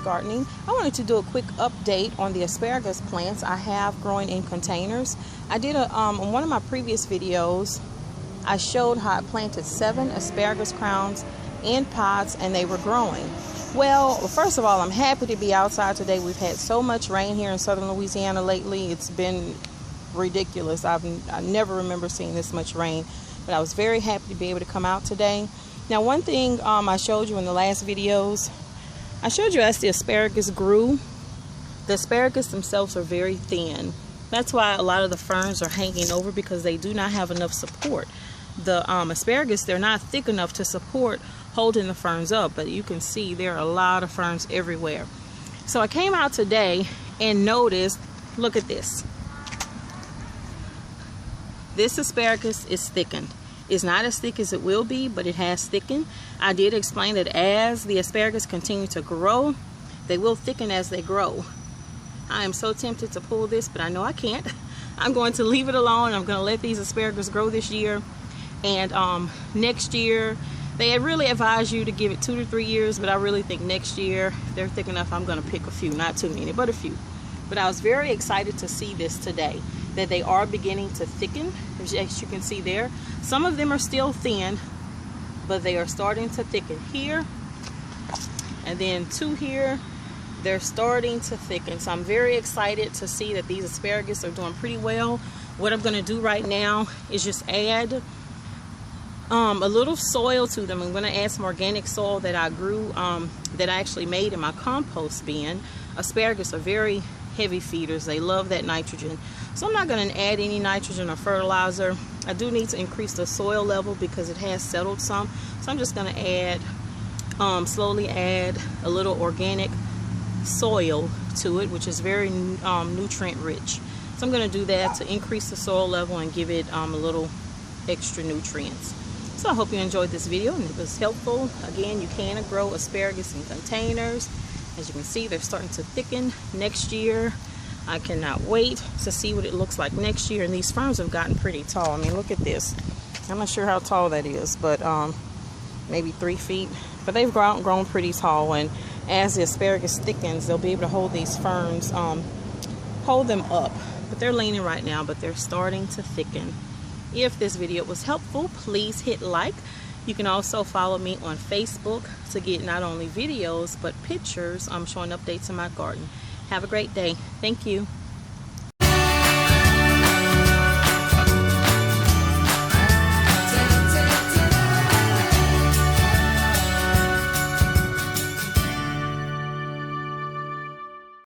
Gardening. I wanted to do a quick update on the asparagus plants I have growing in containers. I did on one of my previous videos, I showed how I planted 7 asparagus crowns in pots and they were growing. Well, first of all, I'm happy to be outside today. We've had so much rain here in southern Louisiana lately. It's been ridiculous. I never remember seeing this much rain, but I was very happy to be able to come out today. Now, one thing I showed you in the last videos, I showed you as the asparagus grew, the asparagus themselves are very thin. That's why a lot of the ferns are hanging over, because they do not have enough support. The asparagus, they're not thick enough to support holding the ferns up, but you can see there are a lot of ferns everywhere. So I came out today and noticed, look at this. This asparagus is thickened. It's not as thick as it will be, but it has thickened. I did explain that as the asparagus continue to grow, they will thicken as they grow. I am so tempted to pull this, but I know I can't. I'm going to leave it alone. I'm going to let these asparagus grow this year. And next year, they really advise you to give it 2 to 3 years, but I really think next year, if they're thick enough, I'm going to pick a few. Not too many, but a few. But I was very excited to see this today, that they are beginning to thicken, as you can see there. Some of them are still thin, but they are starting to thicken here. And then 2 here, they're starting to thicken. So I'm very excited to see that these asparagus are doing pretty well. What I'm going to do right now is just add a little soil to them. I'm going to add some organic soil that I grew, that I actually made in my compost bin. Asparagus are very heavy feeders. They love that nitrogen. So I'm not going to add any nitrogen or fertilizer. I do need to increase the soil level because it has settled some. So I'm just going to add, slowly add a little organic soil to it, which is very nutrient rich. So I'm going to do that to increase the soil level and give it a little extra nutrients. So I hope you enjoyed this video and it was helpful. Again, you can grow asparagus in containers. As you can see, they're starting to thicken next year. I cannot wait to see what it looks like next year. And these ferns have gotten pretty tall. I mean, look at this. I'm not sure how tall that is, but maybe 3 feet. But they've grown pretty tall. And as the asparagus thickens, they'll be able to hold these ferns, hold them up. But they're leaning right now, but they're starting to thicken. If this video was helpful, please hit like. You can also follow me on Facebook to get not only videos, but pictures showing updates in my garden. Have a great day. Thank you.